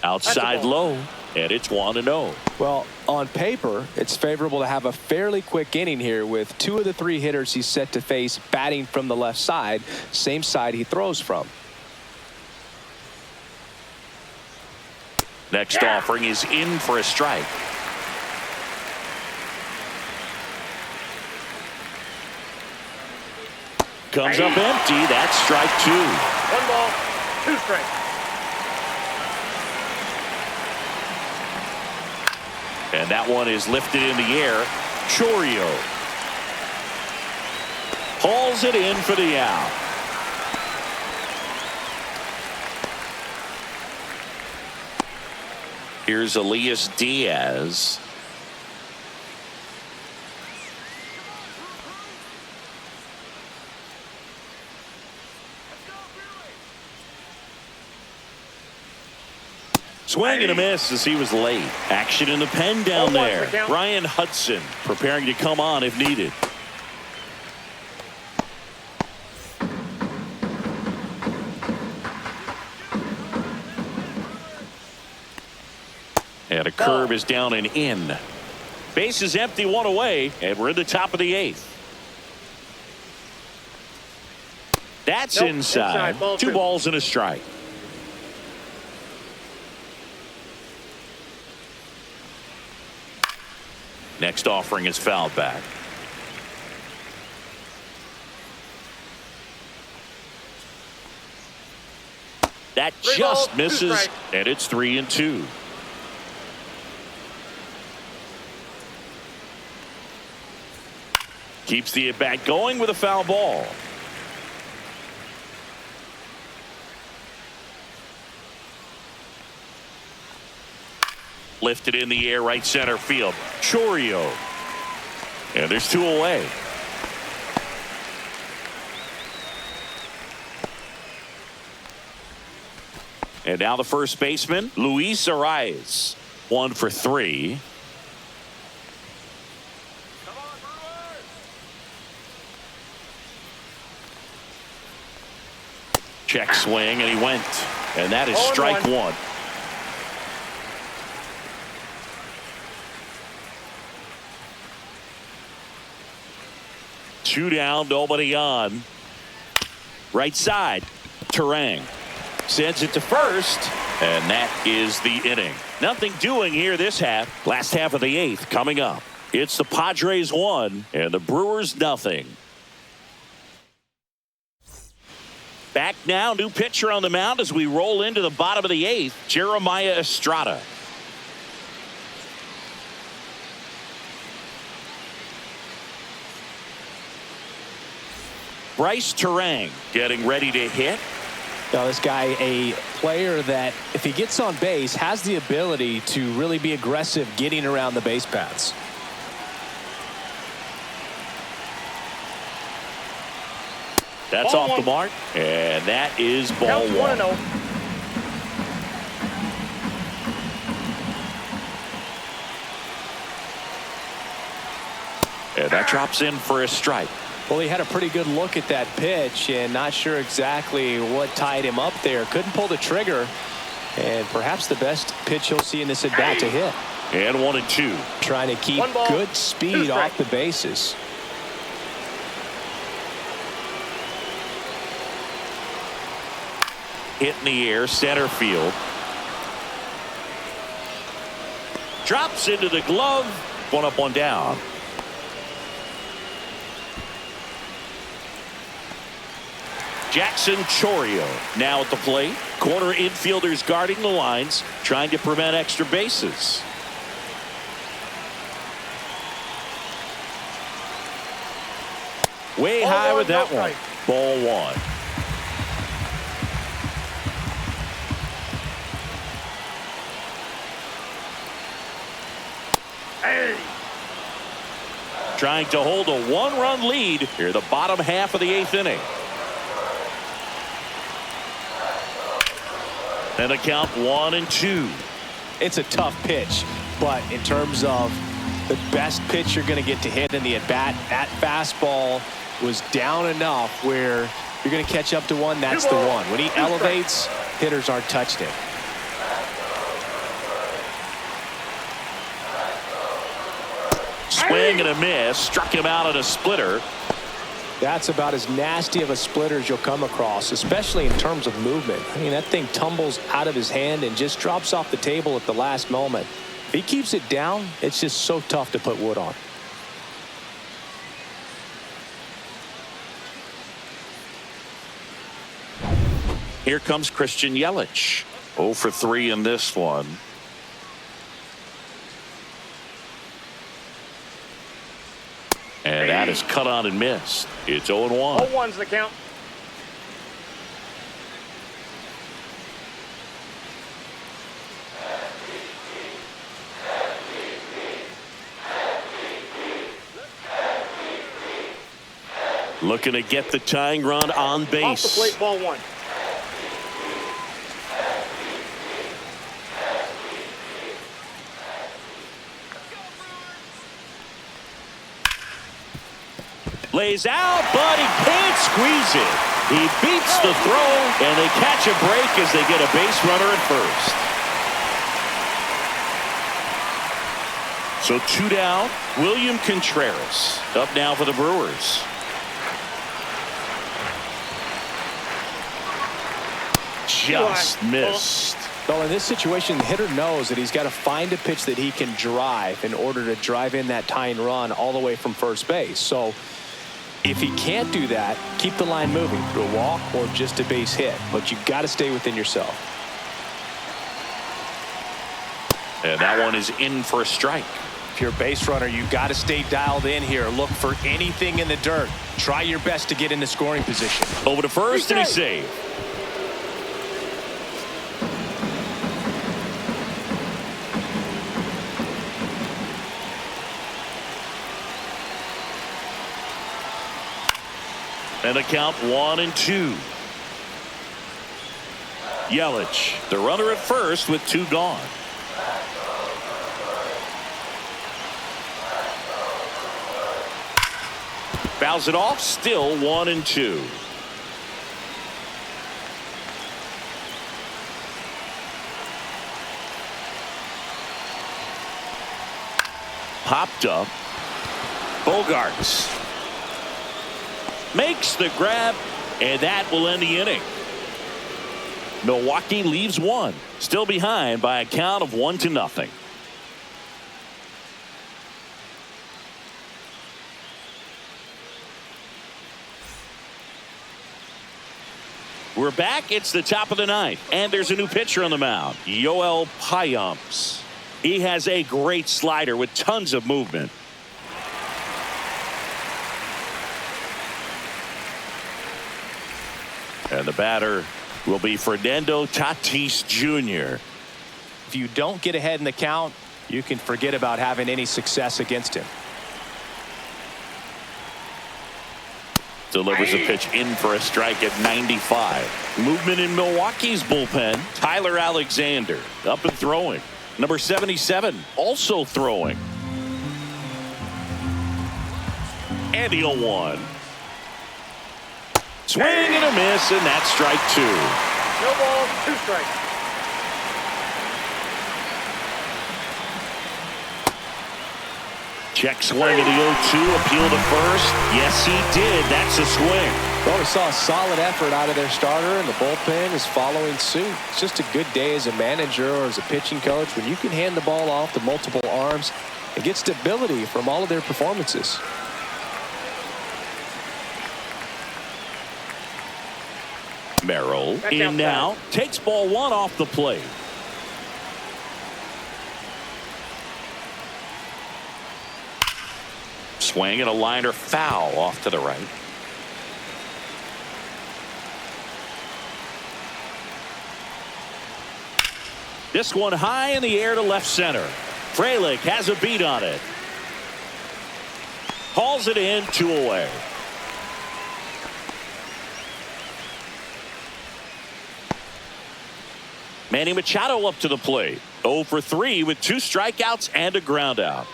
Outside low, and it's 1-0. Well, on paper, it's favorable to have a fairly quick inning here with 2 of the 3 hitters he's set to face batting from the left side, same side he throws from. Next offering is in for a strike. Comes up empty. That's strike 2. 1 ball, 2 strikes. And that one is lifted in the air. Chorio hauls it in for the out. Here's Elias Diaz. Swing and a miss as he was late. Action in the pen down there. Ryan Hudson preparing to come on if needed. And a curve is down and in. Base is empty, one away, and we're in the top of the 8th. That's inside. Ball 2 balls and a strike. Next offering is fouled back. That just misses, and it's 3-2. Keeps the at-bat going with a foul ball. Lifted in the air, right center field. Chourio. And there's 2 away. And now the first baseman, Luis Arias. 1 for 3. Check swing, and he went. And that is strike 1. Two down, nobody on. Right side, Terang sends it to first, and that is the inning. Nothing doing here this half. Last half of the 8th coming up. It's the Padres 1 and the Brewers nothing. Back now, new pitcher on the mound as we roll into the bottom of the 8th, Jeremiah Estrada. Bryce Terang getting ready to hit. Now, this guy, a player that, if he gets on base, has the ability to really be aggressive getting around the base paths. That's off the mark, and that is ball 1. And that drops in for a strike. Well, he had a pretty good look at that pitch and not sure exactly what tied him up there. Couldn't pull the trigger, and perhaps the best pitch he'll see in this at bat to hit. And 1-2. Trying to keep good speed off the bases. Hit in the air, center field. Drops into the glove. 1 up, 1 down. Jackson Chourio now at the plate. Corner infielders guarding the lines, trying to prevent extra bases. Way high with that one. Ball 1. Trying to hold a 1-run lead here the bottom half of the 8th inning. And a count 1-2. It's a tough pitch, but in terms of the best pitch you're going to get to hit in the at-bat, that fastball was down enough where you're going to catch up to one. That's the one. When he elevates, hitters aren't touched it. Swing and a miss. Struck him out at a splitter. That's about as nasty of a splitter as you'll come across, especially in terms of movement. I mean, that thing tumbles out of his hand and just drops off the table at the last moment. If he keeps it down, it's just so tough to put wood on. Here comes Christian Yelich. 0 for 3 in this one. And that is cut on and missed. It's 0-1. 0-1's the count. Looking to get the tying run on base. Off the plate, ball 1. Lays out, but he can't squeeze it. He beats the throw, and they catch a break as they get a base runner at first. So 2 down. William Contreras up now for the Brewers. Just missed. Well, in this situation, the hitter knows that he's got to find a pitch that he can drive in order to drive in that tying run all the way from first base. So if he can't do that, keep the line moving through a walk or just a base hit. But you've got to stay within yourself. And that one is in for a strike. If you're a base runner, you've got to stay dialed in here. Look for anything in the dirt. Try your best to get in the scoring position. Over to first, and he saved. And the count 1-2. Yelich, the runner at first with 2 gone. Fouls it off, still 1-2. Popped up. Bogarts makes the grab, and that will end the inning. Milwaukee leaves 1, still behind by a count of 1-0. We're back. It's the top of the 9th, and there's a new pitcher on the mound, Yoel Payamps. He has a great slider with tons of movement. And the batter will be Fernando Tatis Jr. If you don't get ahead in the count, you can forget about having any success against him. Delivers a pitch in for a strike at 95. Movement in Milwaukee's bullpen. Tyler Alexander up and throwing. Number 77 also throwing. And the 0-1. Swing and a miss, and that's strike 2. No ball, 2 strikes. Check swing of the 0-2, appeal to first. Yes, he did. That's a swing. Well, we saw a solid effort out of their starter, and the bullpen is following suit. It's just a good day as a manager or as a pitching coach when you can hand the ball off to multiple arms and get stability from all of their performances. Merrill in now, takes ball 1 off the plate. Swing and a liner foul off to the right. This one high in the air to left center. Frelick has a beat on it. Hauls it in, 2 away. Manny Machado up to the plate. 0 for 3 with 2 strikeouts and a ground out.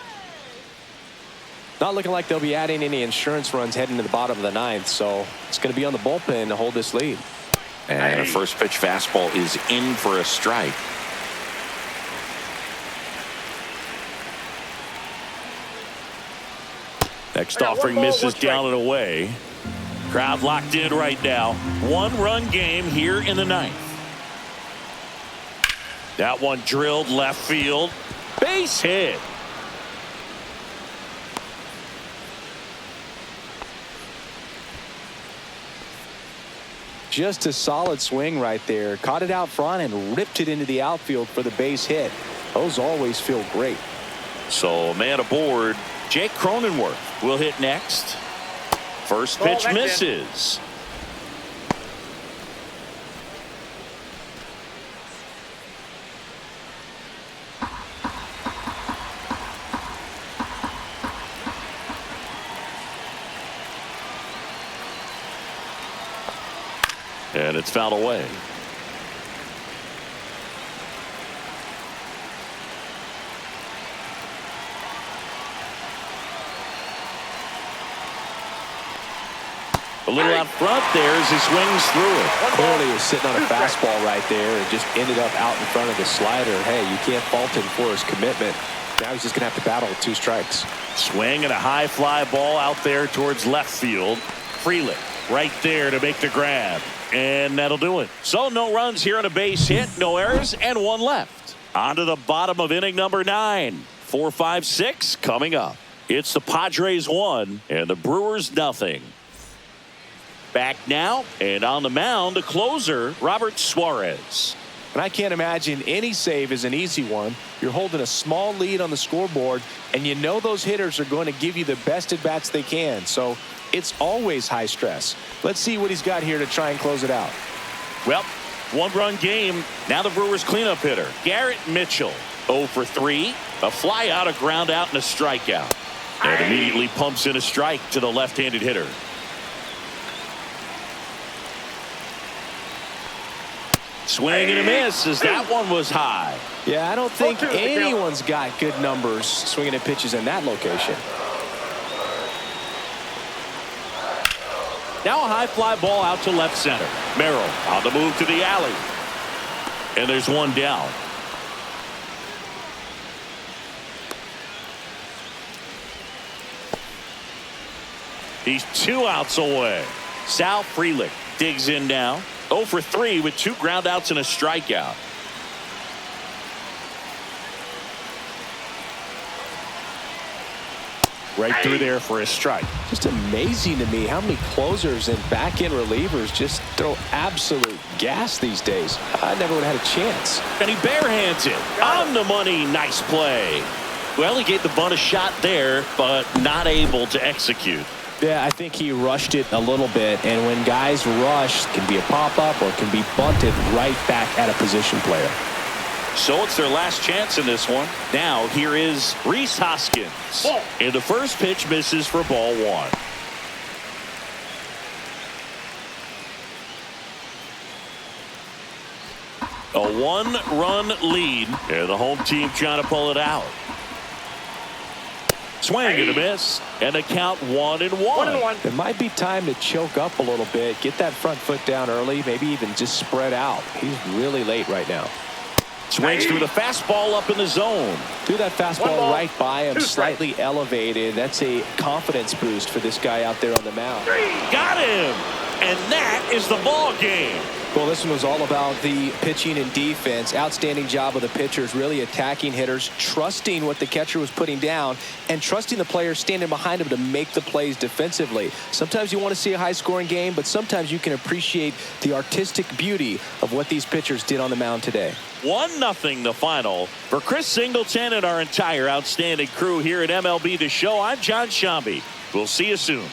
Not looking like they'll be adding any insurance runs heading to the bottom of the 9th, so it's going to be on the bullpen to hold this lead. And a first pitch fastball is in for a strike. Next offering misses down and away. Crowd locked in right now. 1-run game here in the 9th. That one drilled left field. Base hit. Just a solid swing right there. Caught it out front and ripped it into the outfield for the base hit. Those always feel great. So a man aboard. Jake Cronenworth will hit next. First pitch misses. And it's fouled away. A little out front there as he swings through it. Clearly he was sitting on a fastball right there and just ended up out in front of the slider. Hey, you can't fault him for his commitment. Now he's just going to have to battle with 2 strikes. Swing and a high fly ball out there towards left field. Freeland right there to make the grab. And that'll do it. So no runs here on a base hit, no errors, and 1 left. On to the bottom of inning number 9. 4, 5, 6 coming up. It's the Padres 1 and the Brewers nothing. Back now and on the mound, the closer, Robert Suarez. And I can't imagine any save is an easy one. You're holding a small lead on the scoreboard, and you know those hitters are going to give you the best at bats they can. So it's always high stress. Let's see what he's got here to try and close it out. Well, 1-run game. Now the Brewers cleanup hitter, Garrett Mitchell. 0 for 3. A fly out, a ground out, and a strikeout. And immediately pumps in a strike to the left-handed hitter. Swing and a miss as that one was high. Yeah, I don't think anyone's got good numbers swinging at pitches in that location. Now a high fly ball out to left center. Merrill on the move to the alley. And there's one down. He's 2 outs away. Sal Frelick digs in now. 0 for 3 with 2 ground outs and a strikeout. Right through there for a strike. Just amazing to me how many closers and back-end relievers just throw absolute gas these days. I never would have had a chance. And he barehands it. On the money. Nice play. Well, he gave the bunt a shot there, but not able to execute. Yeah, I think he rushed it a little bit, and when guys rush, it can be a pop-up or it can be bunted right back at a position player. So it's their last chance in this one. Now here is Rhys Hoskins. And the first pitch misses for ball 1. A 1-run lead, and the home team trying to pull it out. Swing and a miss, and a count 1-1. It might be time to choke up a little bit, get that front foot down early, maybe even just spread out. He's really late right now. Swings through the fastball up in the zone. Threw that fastball right by him, slightly elevated. That's a confidence boost for this guy out there on the mound. Got him, and that is the ball game. Well, this one was all about the pitching and defense. Outstanding job of the pitchers, really attacking hitters, trusting what the catcher was putting down, and trusting the players standing behind him to make the plays defensively. Sometimes you want to see a high-scoring game, but sometimes you can appreciate the artistic beauty of what these pitchers did on the mound today. 1-0 the final. For Chris Singleton and our entire outstanding crew here at MLB The Show, I'm John Shambi. We'll see you soon.